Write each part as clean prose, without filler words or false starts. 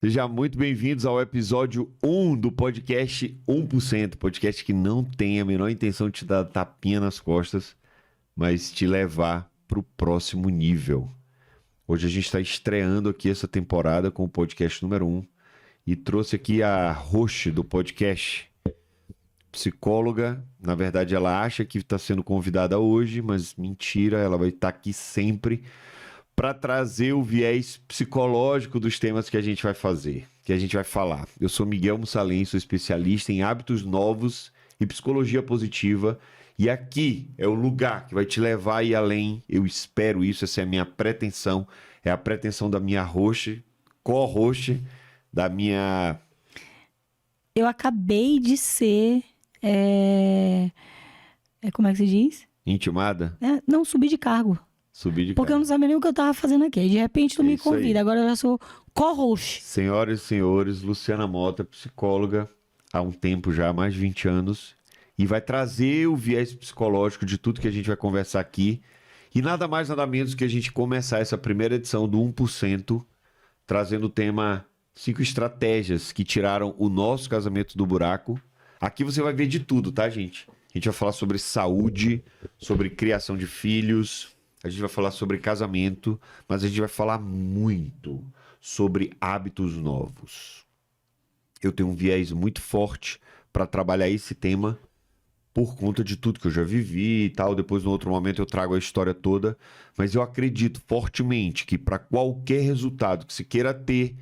Sejam muito bem-vindos ao episódio 1 do podcast 1%, podcast que não tem a menor intenção de te dar tapinha nas costas, mas te levar para o próximo nível. Hoje a gente está estreando aqui essa temporada com o podcast número 1 e trouxe aqui a host do podcast, psicóloga. Na verdade, ela acha que está sendo convidada hoje, mas mentira, ela vai estar aqui sempre para trazer o viés psicológico dos temas que a gente vai fazer, que a gente vai falar. Eu sou Miguel Mussalem, sou especialista em hábitos novos e psicologia positiva, e aqui é o lugar que vai te levar a ir além. Eu espero isso, essa é a minha pretensão, é a pretensão da minha host, co-host, da minha... Eu acabei de ser... Como é que se diz? Intimada? Não, subi de cargo. Porque eu não sabia nem o que eu tava fazendo aqui. De repente tu me convida, agora eu já sou co-host. Senhoras e senhores, Luciana Mota, psicóloga há um tempo já, mais de 20 anos, e vai trazer o viés psicológico de tudo que a gente vai conversar aqui. E nada mais, nada menos que a gente começar essa primeira edição do 1%, trazendo o tema 5 estratégias que tiraram o nosso casamento do buraco. Aqui você vai ver de tudo, tá, gente? A gente vai falar sobre saúde, sobre criação de filhos... A gente vai falar sobre casamento, mas a gente vai falar muito sobre hábitos novos. Eu tenho um viés muito forte para trabalhar esse tema por conta de tudo que eu já vivi e tal. Depois, no outro momento, eu trago a história toda. Mas eu acredito fortemente que para qualquer resultado que se queira ter,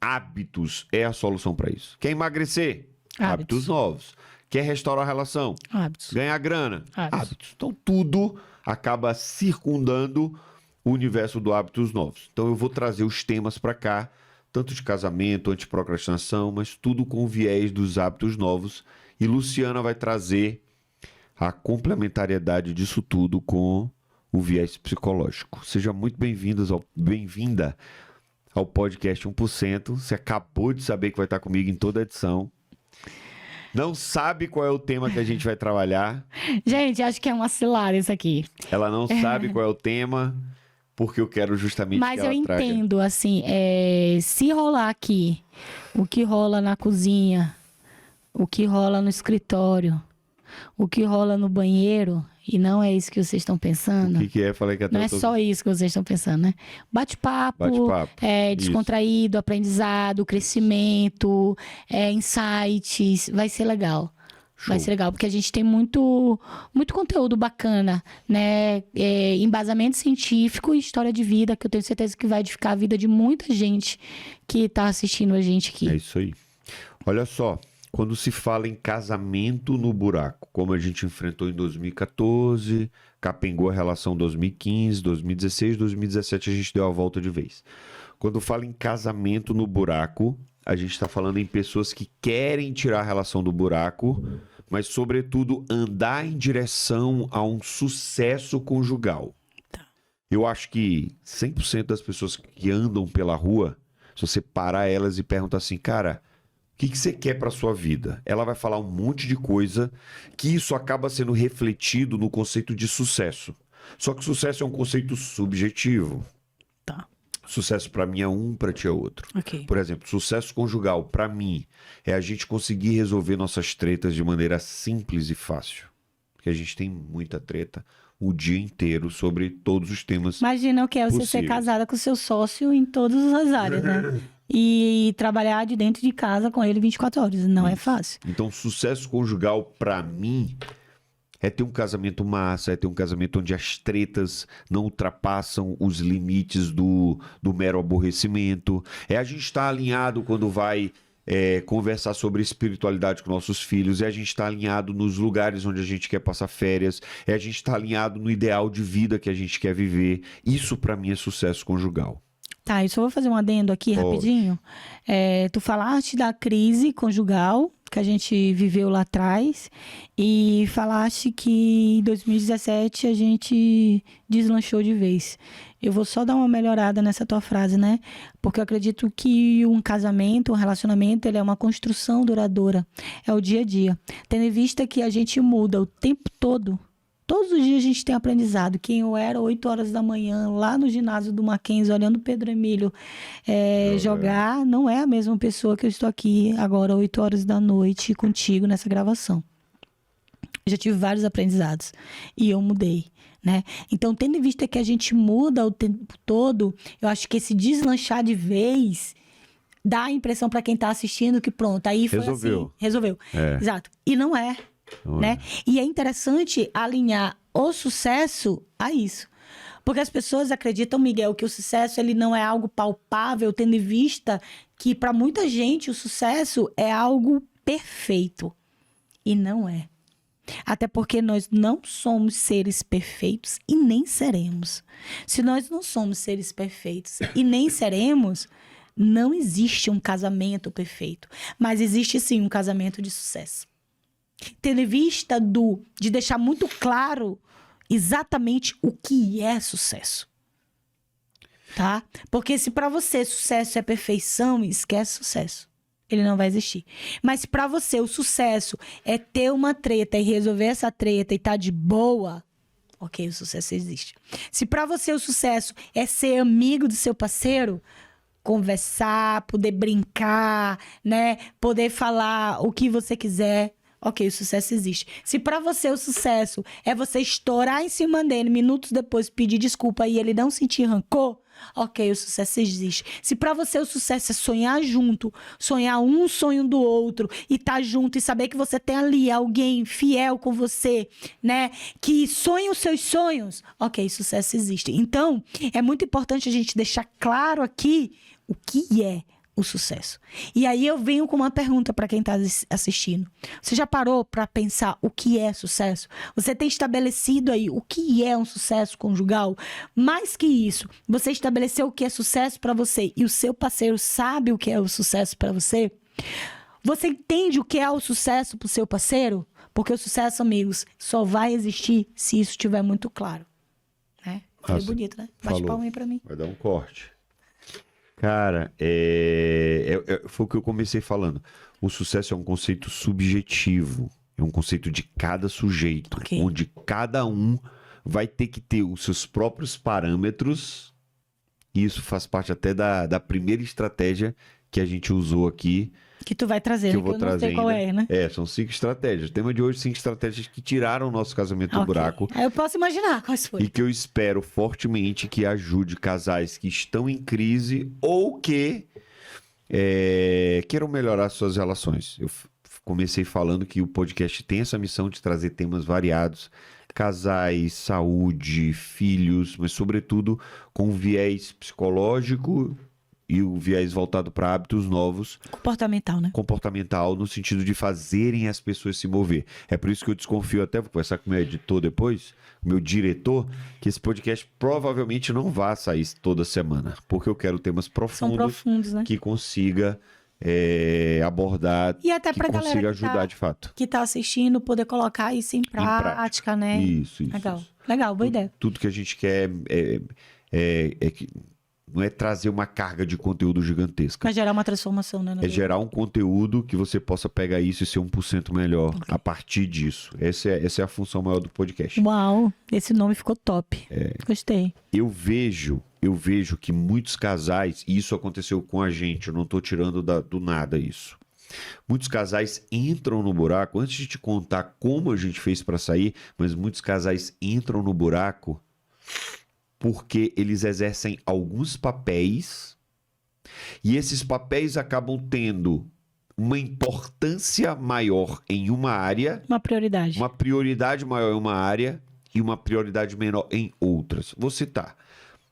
hábitos é a solução para isso. Quer emagrecer? Hábitos novos. Quer restaurar a relação? Hábitos. Ganhar grana? Hábitos. Então, tudo acaba circundando o universo do hábitos novos. Então eu vou trazer os temas para cá, tanto de casamento, antiprocrastinação, mas tudo com o viés dos hábitos novos. E Luciana vai trazer a complementariedade disso tudo com o viés psicológico. Seja muito bem-vinda ao podcast 1%. Você acabou de saber que vai estar comigo em toda a edição. Não sabe qual é o tema que a gente vai trabalhar. Gente, acho que é uma cilada isso aqui. Ela não sabe qual é o tema, porque eu quero justamente Mas que ela traga. Mas eu entendo, assim, se rolar aqui, o que rola na cozinha, o que rola no escritório, o que rola no banheiro, e não é isso que vocês estão pensando. O que é? Falei que até não é só isso que vocês estão pensando, né? Bate-papo, descontraído, aprendizado, crescimento, insights, vai ser legal. Show. Vai ser legal, porque a gente tem muito conteúdo bacana, né? Embasamento científico e história de vida, que eu tenho certeza que vai edificar a vida de muita gente que está assistindo a gente aqui. É isso aí. Olha só. Quando se fala em casamento no buraco, como a gente enfrentou em 2014, capengou a relação 2015, 2016, 2017 a gente deu a volta de vez. Quando fala em casamento no buraco, a gente está falando em pessoas que querem tirar a relação do buraco, mas sobretudo andar em direção a um sucesso conjugal. Eu acho que 100% das pessoas que andam pela rua, se você parar elas e perguntar assim, cara... O que você quer para sua vida? Ela vai falar um monte de coisa que isso acaba sendo refletido no conceito de sucesso. Só que sucesso é um conceito subjetivo. Tá. Sucesso para mim é um, para ti é outro. Okay. Por exemplo, sucesso conjugal para mim é a gente conseguir resolver nossas tretas de maneira simples e fácil. Porque a gente tem muita treta o dia inteiro sobre todos os temas. Imagina o que é você ser casada com seu sócio em todas as áreas, né? E trabalhar de dentro de casa com ele 24 horas. Não é fácil. Então, sucesso conjugal, pra mim, é ter um casamento massa, é ter um casamento onde as tretas não ultrapassam os limites do mero aborrecimento. É a gente estar alinhado quando vai conversar sobre espiritualidade com nossos filhos. É a gente estar alinhado nos lugares onde a gente quer passar férias. É a gente estar alinhado no ideal de vida que a gente quer viver. Isso, pra mim, é sucesso conjugal. Tá, eu só vou fazer um adendo aqui rapidinho. Tu falaste da crise conjugal que a gente viveu lá atrás e falaste que em 2017 a gente deslanchou de vez. Eu vou só dar uma melhorada nessa tua frase, né? Porque eu acredito que um casamento, um relacionamento, ele é uma construção duradoura. É o dia a dia. Tendo em vista que a gente muda o tempo todo, Todos os dias a gente tem aprendizado. Quem eu era 8 horas da manhã, lá no ginásio do Mackenzie, olhando o Pedro Emílio jogar, não é a mesma pessoa que eu estou aqui agora, 8 horas da noite, contigo nessa gravação. Eu já tive vários aprendizados e eu mudei, né? Então, tendo em vista que a gente muda o tempo todo, eu acho que esse deslanchar de vez dá a impressão para quem está assistindo que pronto, aí foi assim. Resolveu. Exato. E não é. Né? E é interessante alinhar o sucesso a isso. Porque as pessoas acreditam, Miguel, que o sucesso ele não é algo palpável, tendo em vista que para muita gente o sucesso é algo perfeito. E não é. Até porque nós não somos seres perfeitos e nem seremos. Se nós não somos seres perfeitos e nem seremos, não existe um casamento perfeito. Mas existe sim um casamento de sucesso. Tendo em vista de deixar muito claro exatamente o que é sucesso. Tá? Porque se para você sucesso é perfeição, esquece sucesso. Ele não vai existir. Mas se para você o sucesso é ter uma treta e resolver essa treta e tá de boa, ok, o sucesso existe. Se para você o sucesso é ser amigo do seu parceiro, conversar, poder brincar, né? Poder falar o que você quiser, ok, o sucesso existe. Se pra você o sucesso é você estourar em cima dele, minutos depois pedir desculpa e ele não sentir rancor, ok, o sucesso existe. Se pra você o sucesso é sonhar junto, sonhar um sonho do outro e tá junto e saber que você tem ali alguém fiel com você, né, que sonha os seus sonhos, ok, sucesso existe. Então, é muito importante a gente deixar claro aqui o que é o sucesso. E aí eu venho com uma pergunta para quem está assistindo. Você já parou para pensar o que é sucesso? Você tem estabelecido aí o que é um sucesso conjugal? Mais que isso, você estabeleceu o que é sucesso para você e o seu parceiro sabe o que é o sucesso para você? Você entende o que é o sucesso para o seu parceiro? Porque o sucesso, amigos, só vai existir se isso estiver muito claro. Né? Falei bonito, né? Bate palma aí para mim. Vai dar um corte. Cara, foi o que eu comecei falando. O sucesso é um conceito subjetivo. É um conceito de cada sujeito. Okay. Onde cada um vai ter que ter os seus próprios parâmetros. E isso faz parte até da primeira estratégia que a gente usou aqui. Que tu vai trazer, que eu vou trazer, não sei qual é, né? São 5 estratégias. O tema de hoje, 5 estratégias que tiraram o nosso casamento do buraco. Aí eu posso imaginar quais foram. E que eu espero fortemente que ajude casais que estão em crise ou que queiram melhorar suas relações. Eu comecei falando que o podcast tem essa missão de trazer temas variados. Casais, saúde, filhos, mas sobretudo com viés psicológico e o viés voltado para hábitos novos. Comportamental, né? Comportamental, no sentido de fazerem as pessoas se mover. É por isso que eu desconfio, até vou conversar com o meu editor depois, o meu diretor, que esse podcast provavelmente não vai sair toda semana, porque eu quero temas profundos, né? Que consiga abordar, e até pra que consiga ajudar de fato. Que tá assistindo, poder colocar isso em prática, né? Isso. Legal, boa ideia. Tudo que a gente quer é que não é trazer uma carga de conteúdo gigantesca. Mas gerar uma transformação, né? É gerar um conteúdo que você possa pegar isso e ser 1% melhor a partir disso. Essa é a função maior do podcast. Uau, esse nome ficou top. Gostei. Eu vejo que muitos casais, e isso aconteceu com a gente, eu não estou tirando do nada isso. Muitos casais entram no buraco, antes de te contar como a gente fez para sair, mas muitos casais entram no buraco porque eles exercem alguns papéis e esses papéis acabam tendo uma importância maior em uma área. Uma prioridade. Uma prioridade maior em uma área e uma prioridade menor em outras. Vou citar.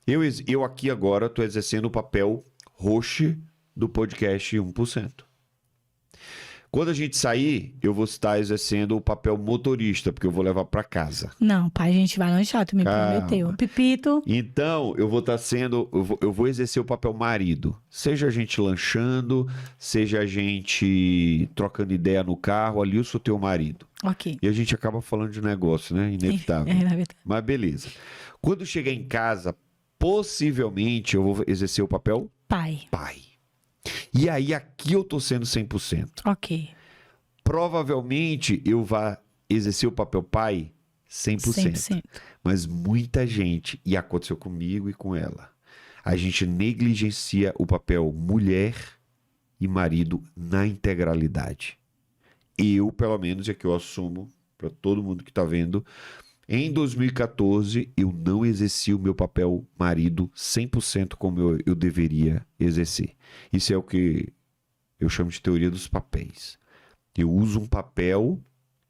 Eu aqui agora estou exercendo o papel host do podcast 1%. Quando a gente sair, eu vou estar exercendo o papel motorista, porque eu vou levar para casa. Não, pai, a gente vai lanchar, tu me prometeu. Pipito. Então, eu vou estar eu vou exercer o papel marido. Seja a gente lanchando, seja a gente trocando ideia no carro, ali eu sou teu marido. Ok. E a gente acaba falando de negócio, né? Inevitável. Mas beleza. Quando chegar em casa, possivelmente eu vou exercer o papel pai. E aí, aqui eu tô sendo 100%. Ok. Provavelmente, eu vá exercer o papel pai 100%. Mas muita gente, e aconteceu comigo e com ela, a gente negligencia o papel mulher e marido na integralidade. Eu, pelo menos, é que eu assumo para todo mundo que está vendo, em 2014 eu não exerci o meu papel marido 100% como eu deveria exercer. Isso é o que eu chamo de teoria dos papéis. Eu uso um papel,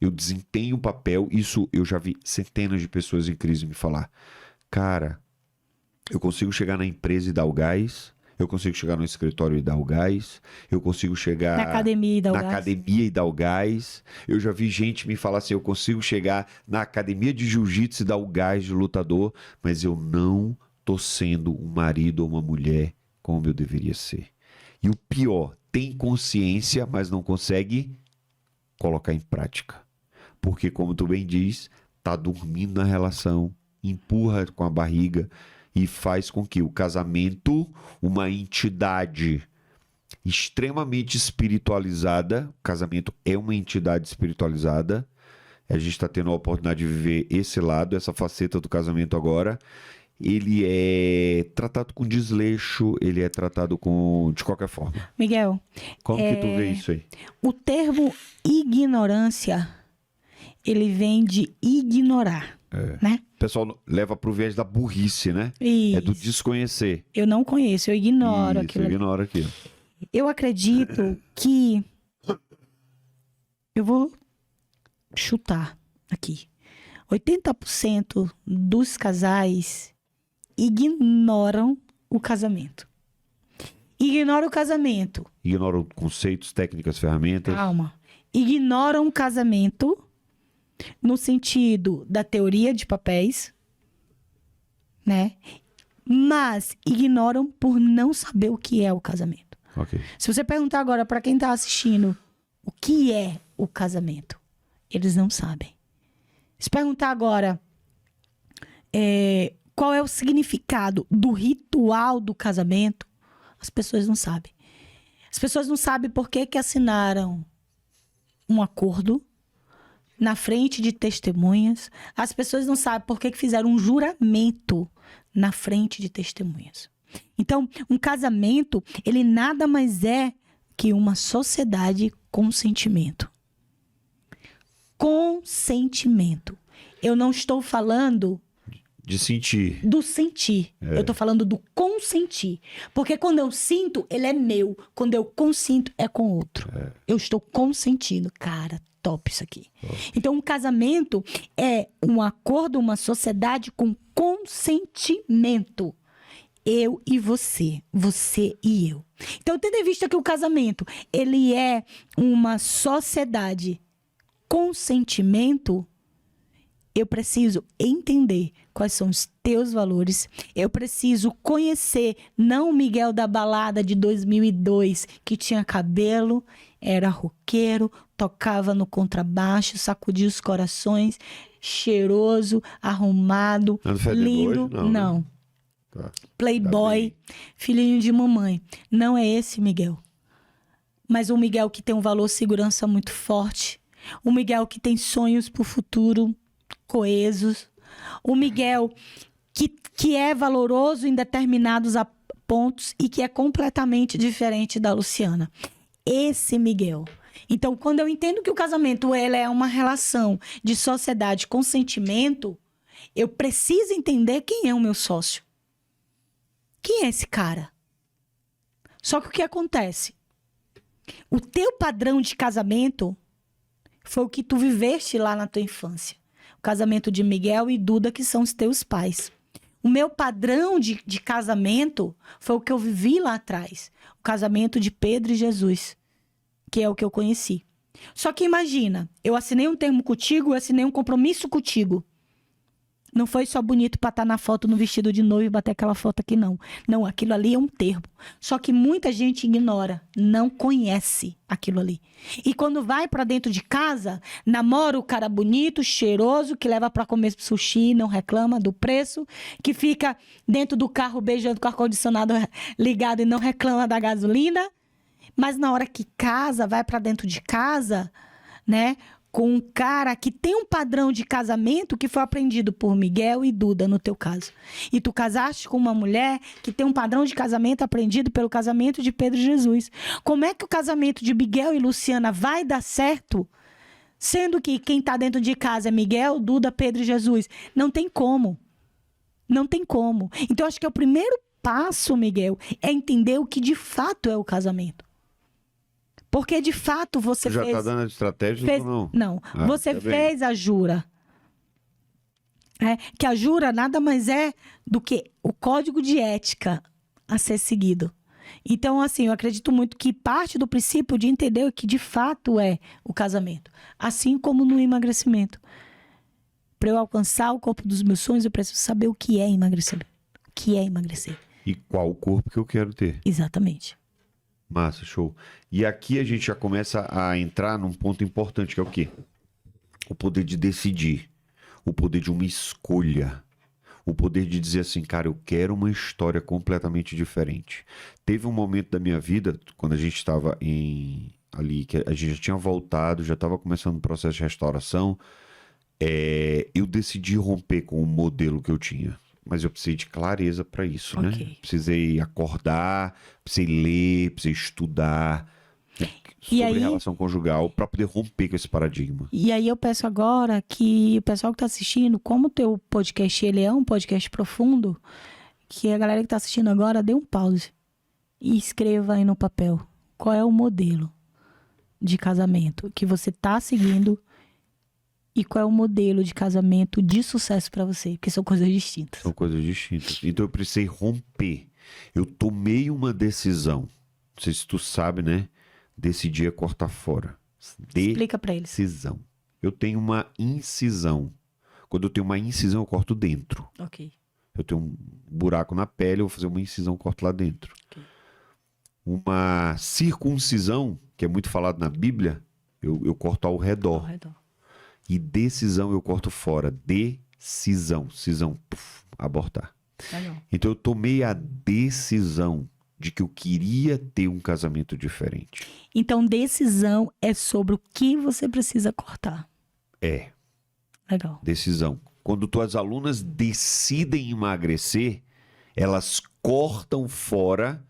eu desempenho um papel, isso eu já vi centenas de pessoas em crise me falar. Cara, eu consigo chegar na empresa e dar o gás, eu consigo chegar no escritório e dar o gás, eu consigo chegar na academia e dar o gás. Eu já vi gente me falar assim, eu consigo chegar na academia de jiu-jitsu e dar o gás de lutador, mas eu não tô sendo um marido ou uma mulher como eu deveria ser. E o pior, tem consciência, mas não consegue colocar em prática. Porque, como tu bem diz, tá dormindo na relação, empurra com a barriga e faz com que o casamento, uma entidade extremamente espiritualizada, o casamento é uma entidade espiritualizada, a gente está tendo a oportunidade de viver esse lado, essa faceta do casamento agora, ele é tratado com desleixo, ele é tratado de qualquer forma. Miguel, como que tu vê isso aí? O termo ignorância, ele vem de ignorar, né? O pessoal leva pro viés da burrice, né? Isso. É do desconhecer. Eu não conheço, eu ignoro isso, aquilo. Eu ignoro aquilo. Eu acredito que... Eu vou chutar aqui. 80% dos casais ignoram o casamento. Ignoram o casamento. Ignoram conceitos, técnicas, ferramentas. Calma. Ignoram o casamento no sentido da teoria de papéis, né? Mas ignoram por não saber o que é o casamento. Okay. Se você perguntar agora para quem está assistindo o que é o casamento, eles não sabem. Se perguntar agora qual é o significado do ritual do casamento, as pessoas não sabem. As pessoas não sabem por que assinaram um acordo na frente de testemunhas. As pessoas não sabem por que fizeram um juramento na frente de testemunhas. Então, um casamento, ele nada mais é que uma sociedade com sentimento. Consentimento. Eu não estou falando de sentir. Do sentir. Eu estou falando do consentir. Porque quando eu sinto, ele é meu. Quando eu consinto, é com outro. Eu estou consentindo. Cara, top isso aqui. Então, um casamento é um acordo, uma sociedade com consentimento. Eu e você e eu. Então, tendo em vista que o casamento, ele é uma sociedade com sentimento, eu preciso entender quais são os teus valores. Eu preciso conhecer, não o Miguel da balada de 2002, que tinha cabelo, era roqueiro, tocava no contrabaixo, sacudia os corações, cheiroso, arrumado, lindo. Hoje, não. Né? Tá. Playboy, filhinho de mamãe. Não é esse Miguel. Mas um Miguel que tem um valor segurança muito forte. Um Miguel que tem sonhos para o futuro coesos. Um Miguel que é valoroso em determinados pontos e que é completamente diferente da Luciana. Esse Miguel. Então, quando eu entendo que o casamento ele é uma relação de sociedade com sentimento, eu preciso entender quem é o meu sócio. Quem é esse cara? Só que o que acontece? O teu padrão de casamento foi o que tu viveste lá na tua infância. O casamento de Miguel e Duda, que são os teus pais. O meu padrão de casamento foi o que eu vivi lá atrás. O casamento de Pedro e Jesus, que é o que eu conheci. Só que imagina, eu assinei um termo contigo, eu assinei um compromisso contigo. Não foi só bonito para estar na foto no vestido de noivo e bater aquela foto aqui, não. Não, aquilo ali é um termo. Só que muita gente ignora, não conhece aquilo ali. E quando vai para dentro de casa, namora o cara bonito, cheiroso, que leva para comer sushi, não reclama do preço, que fica dentro do carro beijando com o ar-condicionado ligado e não reclama da gasolina. Mas na hora que casa, vai para dentro de casa, né? com um cara que tem um padrão de casamento que foi aprendido por Miguel e Duda, no teu caso. E tu casaste com uma mulher que tem um padrão de casamento aprendido pelo casamento de Pedro e Jesus. Como é que o casamento de Miguel e Luciana vai dar certo, sendo que quem está dentro de casa é Miguel, Duda, Pedro e Jesus? Não tem como. Não tem como. Então, acho que o primeiro passo, Miguel, é entender o que de fato é o casamento. Porque, de fato, você já fez... Já está dando estratégia ou não? Não. Você fez a jura. Que a jura nada mais é do que o código de ética a ser seguido. Então, assim, eu acredito muito que parte do princípio de entender o que de fato é o casamento. Assim como no emagrecimento. Para eu alcançar o corpo dos meus sonhos, eu preciso saber o que é emagrecer. O que é emagrecer. E qual o corpo que eu quero ter. Exatamente. Massa, show. E aqui a gente já começa a entrar num ponto importante, que é o quê? O poder de decidir. O poder de uma escolha. O poder de dizer assim, cara, eu quero uma história completamente diferente. Teve um momento da minha vida, quando a gente estava ali, que a gente já tinha voltado, já estava começando o processo de restauração, eu decidi romper com o modelo que eu tinha. Mas eu precisei de clareza para isso, né? Precisei acordar, precisei ler, precisei estudar sobre relação conjugal para poder romper com esse paradigma. E aí eu peço agora que o pessoal que está assistindo, como o teu podcast ele é um podcast profundo, que a galera que está assistindo agora dê um pause e escreva aí no papel qual é o modelo de casamento que você está seguindo e qual é o modelo de casamento de sucesso para você, porque são coisas distintas. São coisas distintas. Então eu precisei romper. Eu tomei uma decisão. Não sei se tu sabe, né? Decidi cortar fora. Explica para eles. Decisão. Eu tenho uma incisão. Quando eu tenho uma incisão, eu corto dentro. Ok. Eu tenho um buraco na pele, eu vou fazer uma incisão, corto lá dentro. Okay. Uma circuncisão, que é muito falado na Bíblia, eu corto ao redor. Ao redor. E decisão eu corto fora. Decisão. Cisão. Puf, abortar. Legal. Então eu tomei a decisão de que eu queria ter um casamento diferente. Então decisão é sobre o que você precisa cortar. É. Legal. Decisão. Quando tuas alunas decidem emagrecer, elas cortam fora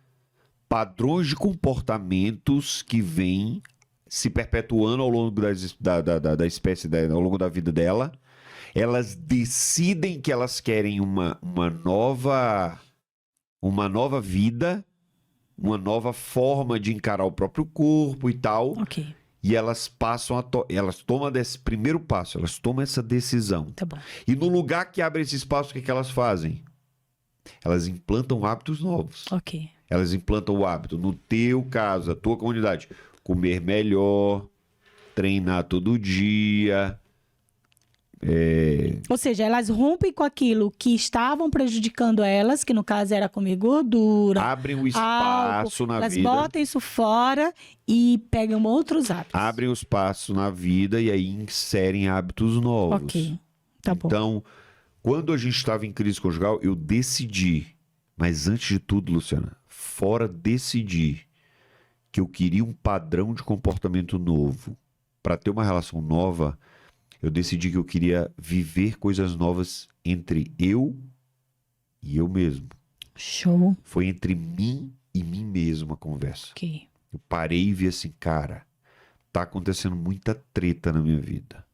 padrões de comportamentos que vêm se perpetuando ao longo da espécie, ao longo da vida dela. Elas decidem que elas querem uma nova vida, uma nova forma de encarar o próprio corpo e tal. Ok. E elas passam elas tomam esse primeiro passo, elas tomam essa decisão. Tá bom. E no lugar que abre esse espaço, o que elas fazem? Elas implantam hábitos novos. Ok. Elas implantam o hábito, no teu caso, a tua comunidade, comer melhor, treinar todo dia. Ou seja, elas rompem com aquilo que estavam prejudicando elas, que no caso era comer gordura. Abrem o espaço na vida. Elas botam isso fora e pegam outros hábitos. Abrem o espaço na vida e aí inserem hábitos novos. Ok, tá bom. Então, quando a gente estava em crise conjugal, eu decidi, mas antes de tudo, Luciana, decidi que eu queria um padrão de comportamento novo. Para ter uma relação nova, eu decidi que eu queria viver coisas novas entre eu e eu mesmo. Show. Foi entre mim e mim mesmo a conversa. Ok. Eu parei e vi assim, cara, tá acontecendo muita treta na minha vida.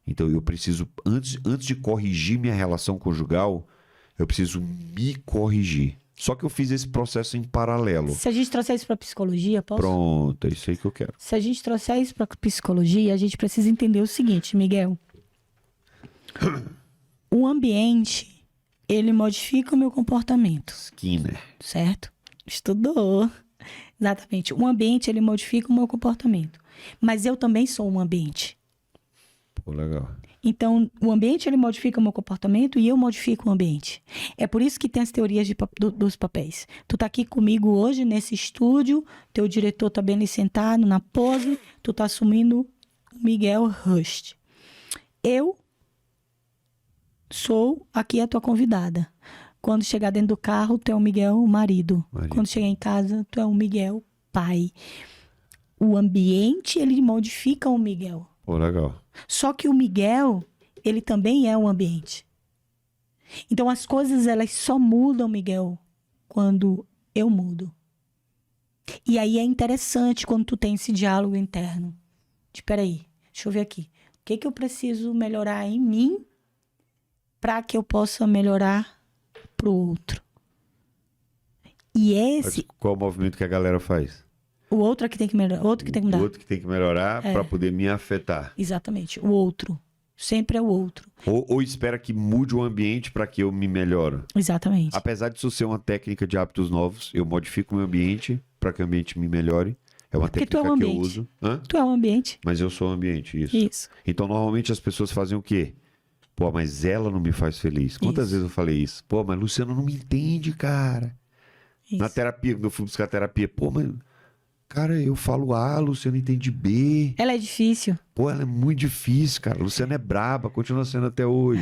Então eu preciso, antes de corrigir minha relação conjugal, eu preciso me corrigir. Só que eu fiz esse processo em paralelo. Se a gente trouxer isso para psicologia, posso? Pronto, é isso aí que eu quero. Se a gente trouxer isso para psicologia, a gente precisa entender o seguinte, Miguel. O ambiente, ele modifica o meu comportamento. Skinner. Certo? Estudou. Exatamente. O ambiente, ele modifica o meu comportamento. Mas eu também sou um ambiente. Pô, legal. Então, o ambiente, ele modifica o meu comportamento e eu modifico o ambiente. É por isso que tem as teorias dos papéis. Tu tá aqui comigo hoje, nesse estúdio, teu diretor tá bem ali sentado, na pose, tu tá assumindo o Miguel Rust. Eu sou aqui a tua convidada. Quando chegar dentro do carro, tu é o Miguel marido. Quando chegar em casa, tu é o Miguel pai. O ambiente, ele modifica o Miguel. Pô, legal. Só que o Miguel, ele também é um ambiente. Então as coisas, elas só mudam, Miguel, quando eu mudo. E aí é interessante quando tu tem esse diálogo interno. Espera aí, deixa eu ver aqui. O que eu preciso melhorar em mim para que eu possa melhorar pro outro? E esse... Qual o movimento que a galera faz? O outro é que tem que melhorar. O outro que tem que mudar. O outro que tem que melhorar para poder me afetar. Exatamente. O outro. Sempre é o outro. Ou espera que mude o ambiente para que eu me melhore. Exatamente. Apesar disso ser uma técnica de hábitos novos, eu modifico o meu ambiente para que o ambiente me melhore. É uma técnica tu é um que ambiente. eu uso. Hã? Tu é um ambiente. Mas eu sou o ambiente, isso. Isso. Então, normalmente as pessoas fazem o quê? Pô, mas ela não me faz feliz. Quantas vezes eu falei isso? Pô, mas Luciano não me entende, cara. Isso. Na terapia, quando eu fui buscar terapia, pô, mas... Cara, eu falo A, Luciano entende B. Ela é difícil. Pô, ela é muito difícil, cara. Luciana é braba, continua sendo até hoje.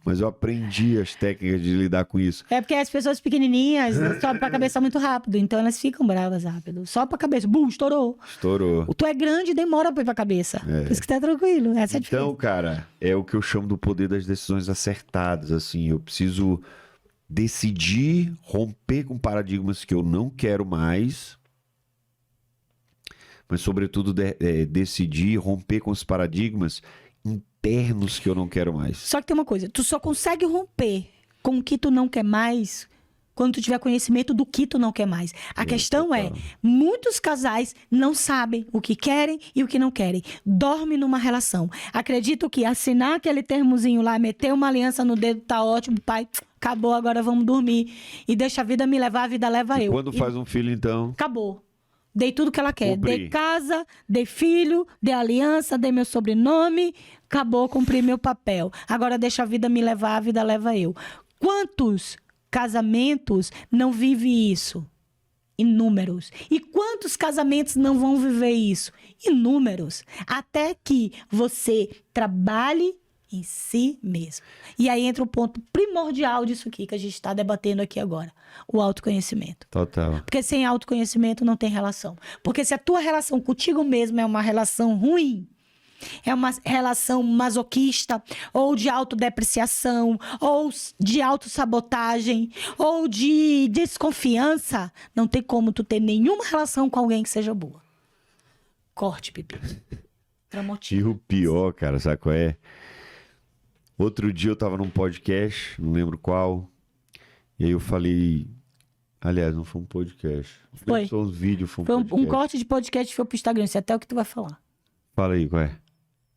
Mas eu aprendi as técnicas de lidar com isso. É porque as pessoas pequenininhas sobem pra cabeça muito rápido. Então elas ficam bravas rápido. Só pra cabeça. Bum, estourou. Estourou. Tu é grande e demora pra ir pra cabeça. Por isso que tá tranquilo. Essa é a diferença. Então, cara, é o que eu chamo do poder das decisões acertadas. Assim, eu preciso decidir romper com paradigmas que eu não quero mais... Mas, sobretudo, decidir romper com os paradigmas internos que eu não quero mais. Só que tem uma coisa, tu só consegue romper com o que tu não quer mais quando tu tiver conhecimento do que tu não quer mais. A questão é, muitos casais não sabem o que querem e o que não querem. Dorme numa relação. Acredito que assinar aquele termozinho lá, meter uma aliança no dedo, tá ótimo, pai, acabou, agora vamos dormir. E deixa a vida me levar, a vida leva eu. Quando faz um filho, então... Acabou. Dei tudo que ela quer. Cumpri. Dei casa, dei filho, dei aliança, dei meu sobrenome. Acabou, cumpri meu papel. Agora deixa a vida me levar, a vida leva eu. Quantos casamentos não vivem isso? Inúmeros. E quantos casamentos não vão viver isso? Inúmeros. Até que você trabalhe em si mesmo. E aí entra o ponto primordial disso aqui que a gente está debatendo aqui agora. O autoconhecimento. Total. Porque sem autoconhecimento não tem relação. Porque se a tua relação contigo mesmo é uma relação ruim, é uma relação masoquista, ou de autodepreciação, ou de autossabotagem, ou de desconfiança, não tem como tu ter nenhuma relação com alguém que seja boa. Corte, Pipi. E o pior, cara, sabe qual é? Outro dia eu tava num podcast, não lembro qual, e aí eu falei... Aliás, não foi um podcast. Foi. Foi um vídeo, foi um Foi podcast. um corte de podcast que foi pro Instagram, isso é até o que tu vai falar. Fala aí, qual é?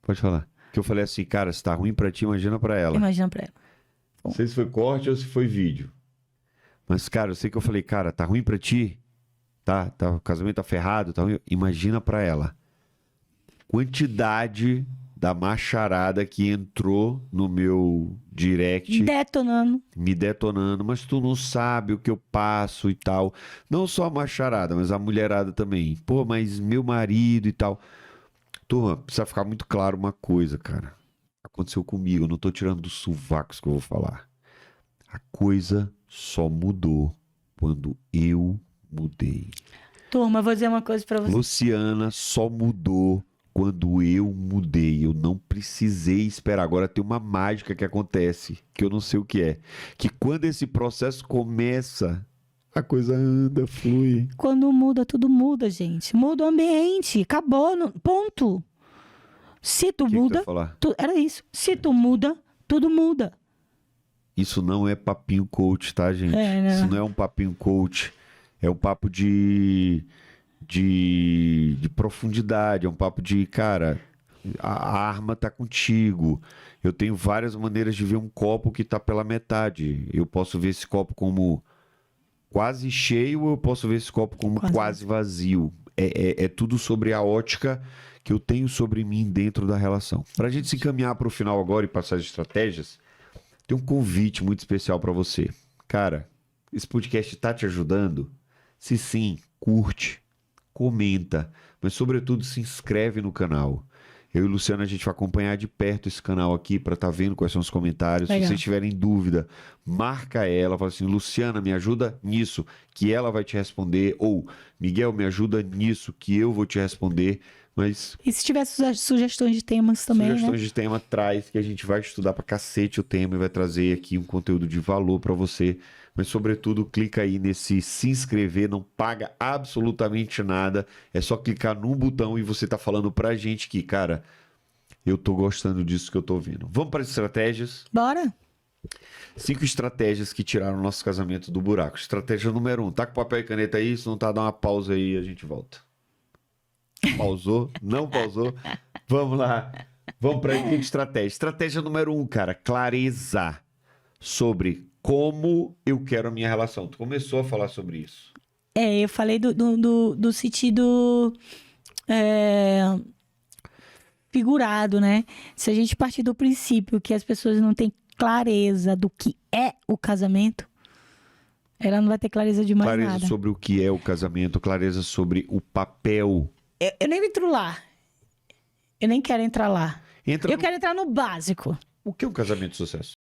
Pode falar. Que eu falei assim, cara, se tá ruim pra ti, imagina pra ela. Imagina pra ela. Não sei se foi corte ou se foi vídeo. Mas, cara, eu sei que eu falei, cara, tá ruim pra ti? Tá, o casamento tá ferrado, tá ruim. Imagina pra ela. Quantidade da macharada que entrou no meu direct. Detonando. Me detonando. Mas tu não sabe o que eu passo e tal. Não só a macharada, mas a mulherada também. Pô, mas meu marido e tal. Turma, precisa ficar muito claro uma coisa, cara. Aconteceu comigo, eu não tô tirando dos sovacos que eu vou falar. A coisa só mudou quando eu mudei. Turma, eu vou dizer uma coisa pra você. Luciana só mudou quando eu mudei. Eu não precisei esperar. Agora tem uma mágica que acontece, que eu não sei o que é. Que quando esse processo começa, a coisa anda, flui. Quando muda, tudo muda, gente. Muda o ambiente. Acabou. Ponto. Se tu muda... Que falar? Era isso. Se tu muda, tudo muda. Isso não é papinho coach, tá, gente? Isso não é um papinho coach. É um papo de profundidade. É um papo de, cara, a arma tá contigo. Eu tenho várias maneiras de ver um copo que tá pela metade. Eu posso ver esse copo como quase cheio ou eu posso ver esse copo como quase vazio. É tudo sobre a ótica que eu tenho sobre mim dentro da relação. Pra gente se encaminhar pro final agora e passar as estratégias, tem um convite muito especial pra você. Cara, esse podcast tá te ajudando? Se sim, curte, comenta, mas sobretudo se inscreve no canal. Eu e Luciana, a gente vai acompanhar de perto esse canal aqui para estar vendo quais são os comentários. Legal. Se vocês tiverem dúvida, marca ela, fala assim, Luciana, me ajuda nisso, que ela vai te responder. Ou, Miguel, me ajuda nisso, que eu vou te responder. Mas... E se tiver sugestões de temas também, sugestões né? de tema, traz, que a gente vai estudar pra cacete o tema e vai trazer aqui um conteúdo de valor para você. Mas, sobretudo, clica aí nesse se inscrever, não paga absolutamente nada. É só clicar num botão e você tá falando pra gente que, cara, eu tô gostando disso que eu tô ouvindo. Vamos para as estratégias? Bora! 5 estratégias que tiraram o nosso casamento do buraco. Estratégia número 1. Tá com papel e caneta aí? Se não tá, dá uma pausa aí e a gente volta. Pausou? Não pausou? Vamos lá. Vamos para a estratégia. Estratégia número 1, cara. Clareza sobre como eu quero a minha relação. Tu começou a falar sobre isso. Eu falei do sentido figurado, né? Se a gente partir do princípio que as pessoas não têm clareza do que é o casamento, ela não vai ter clareza de mais nada. Clareza sobre o que é o casamento, clareza sobre o papel. Eu nem entro lá. Eu nem quero entrar lá. Eu quero entrar no básico. O que é um casamento de sucesso?